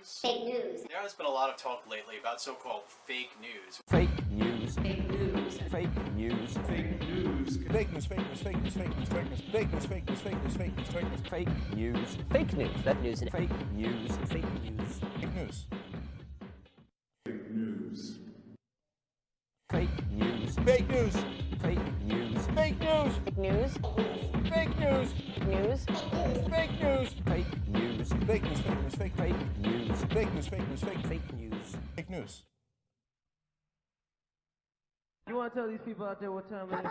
news? Fake news. There has been a lot of talk lately about so-called fake news. Fake news. Fake news. Fake news. Fake news. Fake news. Fake news. Fake news. Fake news. Fake news. Fake news. Fake news. Fake news. Fake news. Fake news. Fake news. Fake news. That news. Fake news. Fake news. Fake news. Fake news. Fake news. Fake news. Fake news. Fake news. Fake news. Fake news. News. Fake news. Fake news. Fake news. Fake news. Fake Fake news. fake news. Fake news. Fake news. Fake news. You want to tell these people out there what time it is?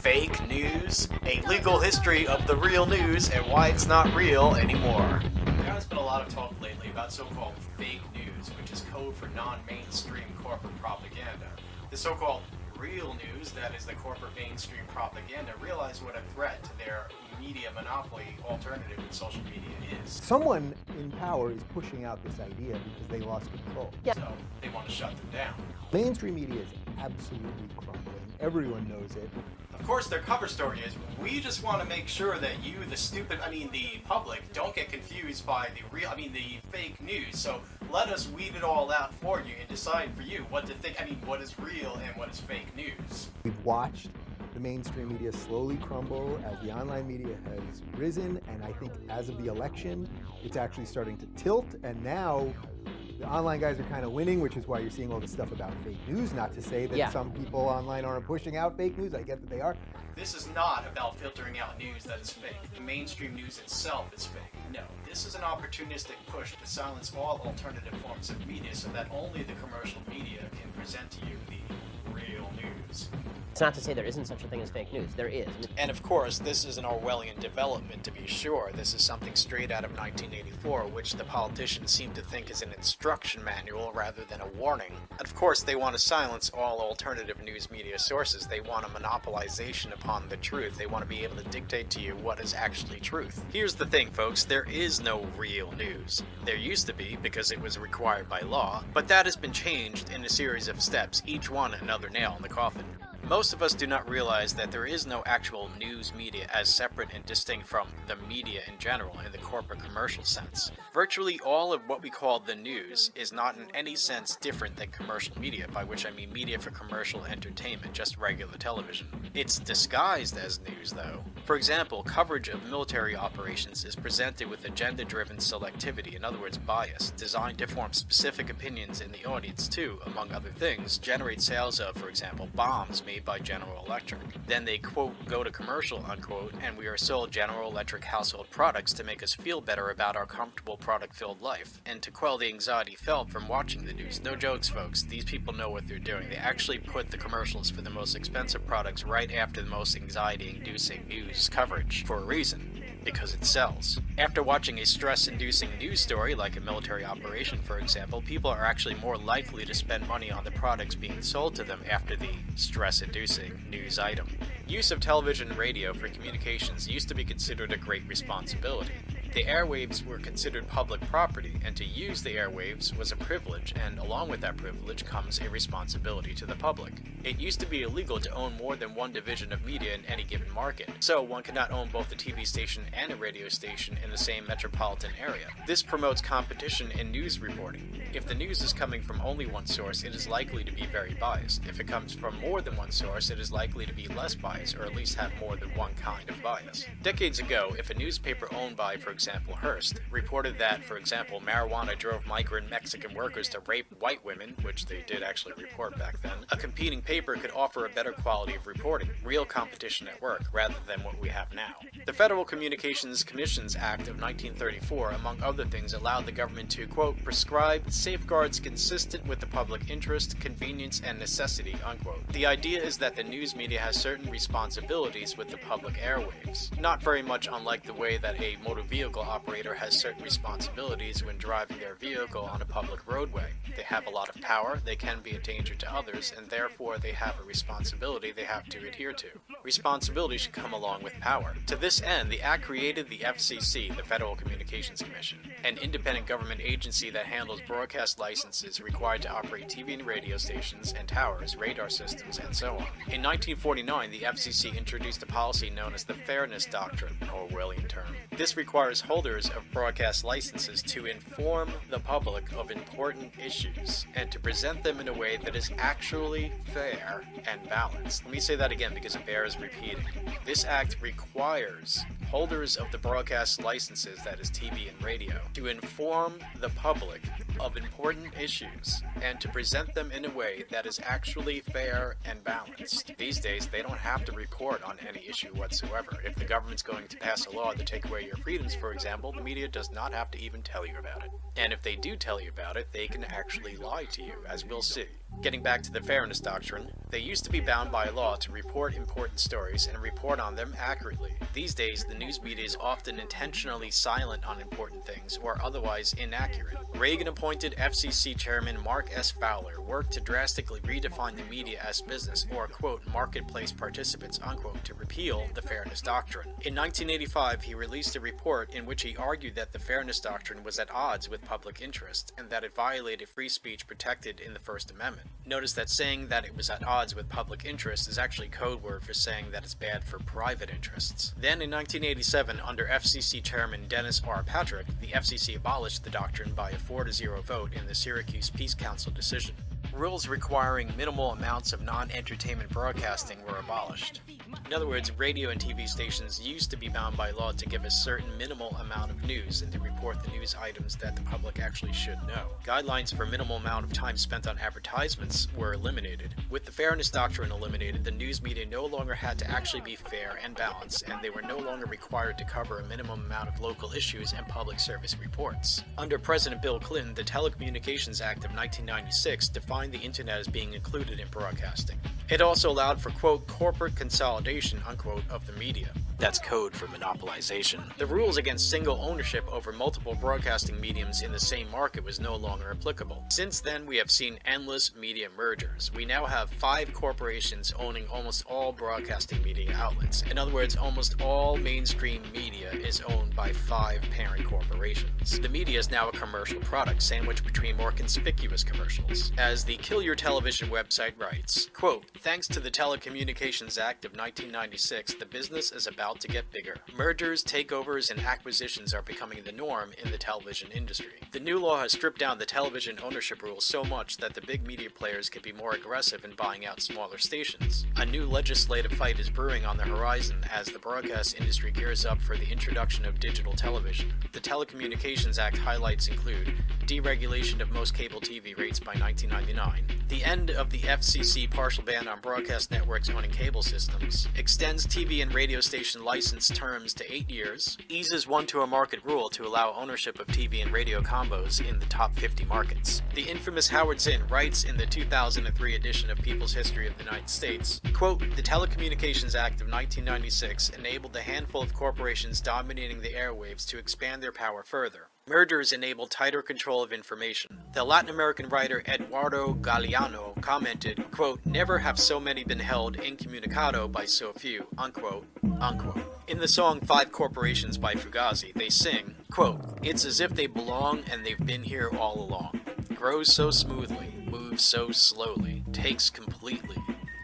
Fake news, a legal history of the real news and why it's not real anymore. There has been a lot of talk lately about so-called fake news, which is code for non-mainstream corporate propaganda. The so-called real news, that is the corporate mainstream propaganda, realize what a threat to their media monopoly alternative in social media is. Someone in power is pushing out this idea because they lost control. So they want to shut them down. Mainstream media is absolutely crumbling. Everyone knows it. Of course, their cover story is, we just want to make sure that you, the public, don't get confused by the fake news. So let us weed it all out for you and decide for you what to think, what is real and what is fake news. We've watched the mainstream media slowly crumble as the online media has risen, and I think as of the election, it's actually starting to tilt, and now the online guys are kind of winning, which is why you're seeing all this stuff about fake news. Not to say that some people online aren't pushing out fake news. I get that they are. This is not about filtering out news that is fake. The mainstream news itself is fake. No, this is an opportunistic push to silence all alternative forms of media so that only the commercial media can present to you the real news. It's not to say there isn't such a thing as fake news. There is. And of course, this is an Orwellian development, to be sure. This is something straight out of 1984, which the politicians seem to think is an instruction manual rather than a warning. And of course, they want to silence all alternative news media sources. They want a monopolization upon the truth. They want to be able to dictate to you what is actually truth. Here's the thing, folks. There is no real news. There used to be, because it was required by law, but that has been changed in a series of steps, each one another nail in the coffin. Most of us do not realize that there is no actual news media as separate and distinct from the media in general in the corporate commercial sense. Virtually all of what we call the news is not in any sense different than commercial media, by which I mean media for commercial entertainment, just regular television. It's disguised as news, though. For example, coverage of military operations is presented with agenda-driven selectivity, in other words bias, designed to form specific opinions in the audience to, among other things, generate sales of, for example, bombs made by General Electric. Then they, quote, go to commercial, unquote, and we are sold General Electric household products to make us feel better about our comfortable product-filled life, and to quell the anxiety felt from watching the news. No jokes, folks. These people know what they're doing. They actually put the commercials for the most expensive products right after the most anxiety-inducing news coverage, for a reason. Because it sells. After watching a stress-inducing news story, like a military operation for example, people are actually more likely to spend money on the products being sold to them after the stress-inducing news item. Use of television and radio for communications used to be considered a great responsibility. The airwaves were considered public property, and to use the airwaves was a privilege, and along with that privilege comes a responsibility to the public. It used to be illegal to own more than one division of media in any given market, so one could not own both a TV station and a radio station in the same metropolitan area. This promotes competition in news reporting. If the news is coming from only one source, it is likely to be very biased. If it comes from more than one source, it is likely to be less biased, or at least have more than one kind of bias. Decades ago, if a newspaper owned by, for example, Hearst, reported that, for example, marijuana drove migrant Mexican workers to rape white women, which they did actually report back then, a competing paper could offer a better quality of reporting, real competition at work, rather than what we have now. The Federal Communications Commissions Act of 1934, among other things, allowed the government to, quote, prescribe safeguards consistent with the public interest, convenience, and necessity, unquote. The idea is that the news media has certain responsibilities with the public airwaves, not very much unlike the way that a motor vehicle vehicle operator has certain responsibilities when driving their vehicle on a public roadway. They have a lot of power, they can be a danger to others, and therefore they have a responsibility they have to adhere to. Responsibility should come along with power. To this end, the Act created the FCC, the Federal Communications Commission, an independent government agency that handles broadcast licenses required to operate TV and radio stations and towers, radar systems, and so on. In 1949, the FCC introduced a policy known as the Fairness Doctrine, an Orwellian term. This requires holders of broadcast licenses to inform the public of important issues and to present them in a way that is actually fair and balanced. Let me say that again because it bears repeating. This act requires holders of the broadcast licenses, that is TV and radio, to inform the public of important issues and to present them in a way that is actually fair and balanced. These days, they don't have to report on any issue whatsoever. If the government's going to pass a law to take away your freedoms, for example, the media does not have to even tell you about it. And if they do tell you about it, they can actually lie to you, as we'll see. Getting back to the Fairness Doctrine, they used to be bound by law to report important stories and report on them accurately. These days, the news media is often intentionally silent on important things or otherwise inaccurate. Reagan-appointed FCC Chairman Mark S. Fowler worked to drastically redefine the media as business or, quote, marketplace participants, unquote, to repeal the Fairness Doctrine. In 1985, he released a report in which he argued that the Fairness Doctrine was at odds with public interest and that it violated free speech protected in the First Amendment. Notice that saying that it was at odds with public interest is actually code word for saying that it's bad for private interests. Then in 1987, under FCC Chairman Dennis R. Patrick, the FCC abolished the doctrine by a 4-0 vote in the Syracuse Peace Council decision. Rules requiring minimal amounts of non-entertainment broadcasting were abolished. In other words, radio and TV stations used to be bound by law to give a certain minimal amount of news and to report the news items that the public actually should know. Guidelines for minimal amount of time spent on advertisements were eliminated. With the Fairness Doctrine eliminated, the news media no longer had to actually be fair and balanced, and they were no longer required to cover a minimum amount of local issues and public service reports. Under President Bill Clinton, the Telecommunications Act of 1996 defined the internet as being included in broadcasting. It also allowed for, quote, corporate consolidation, unquote, of the media. That's code for monopolization. The rules against single ownership over multiple broadcasting mediums in the same market was no longer applicable. Since then, we have seen endless media mergers. We now have 5 corporations owning almost all broadcasting media outlets. In other words, almost all mainstream media is owned by 5 parent corporations. The media is now a commercial product sandwiched between more conspicuous commercials. As the Kill Your Television website writes, quote, thanks to the Telecommunications Act of 1996, the business is about to get bigger. Mergers, takeovers, and acquisitions are becoming the norm in the television industry. The new law has stripped down the television ownership rules so much that the big media players can be more aggressive in buying out smaller stations. A new legislative fight is brewing on the horizon as the broadcast industry gears up for the introduction of digital television. The Telecommunications Act highlights include deregulation of most cable TV rates by 1999, the end of the FCC partial ban on broadcast networks owning cable systems, extends TV and radio station license terms to 8 years, eases one-to-a-market rule to allow ownership of TV and radio combos in the top 50 markets. The infamous Howard Zinn writes in the 2003 edition of People's History of the United States, quote, the Telecommunications Act of 1996 enabled a handful of corporations dominating the airwaves to expand their power further. Mergers enable tighter control of information. The Latin American writer Eduardo Galeano commented, quote, never have so many been held incommunicado by so few, unquote, unquote. In the song 5 Corporations by Fugazi, they sing, quote, it's as if they belong and they've been here all along. Grows so smoothly, moves so slowly, takes completely.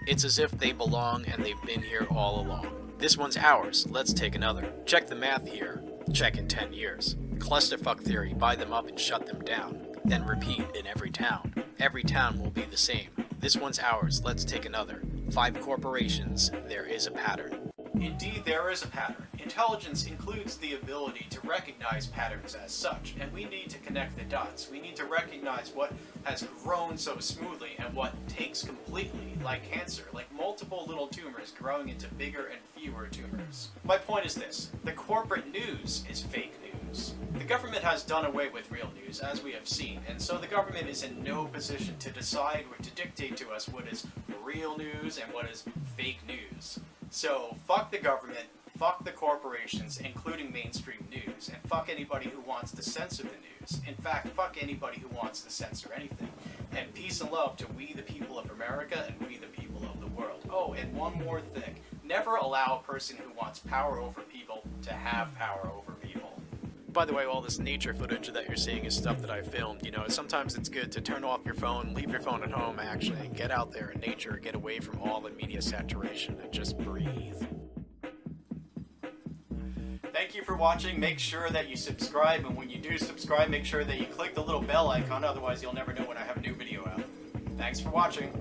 It's as if they belong and they've been here all along. This one's ours, let's take another. Check the math here. Check in 10 years. Clusterfuck theory, buy them up and shut them down. Then repeat in every town. Every town will be the same. This one's ours, let's take another. 5 corporations, there is a pattern. Indeed, there is a pattern. Intelligence includes the ability to recognize patterns as such, and we need to connect the dots. We need to recognize what has grown so smoothly and what takes completely, like cancer, like multiple little tumors growing into bigger and fewer tumors. My point is this: the corporate news is fake news. The government has done away with real news, as we have seen, and so the government is in no position to decide or to dictate to us what is real news and what is fake news. So, fuck the government, Fuck the corporations, including mainstream news, and fuck anybody who wants to censor the news. In fact, fuck anybody who wants to censor anything. And peace and love to we the people of America and we the people of the world. Oh, and one more thing. Never allow a person who wants power over people to have power over people. By the way, all this nature footage that you're seeing is stuff that I filmed. You know, sometimes it's good to turn off your phone, leave your phone at home actually, and get out there in nature, get away from all the media saturation, and just breathe. Thank you for watching. Make sure that you subscribe, and when you do subscribe, make sure that you click the little bell icon, otherwise you'll never know when I have a new video out. Thanks for watching.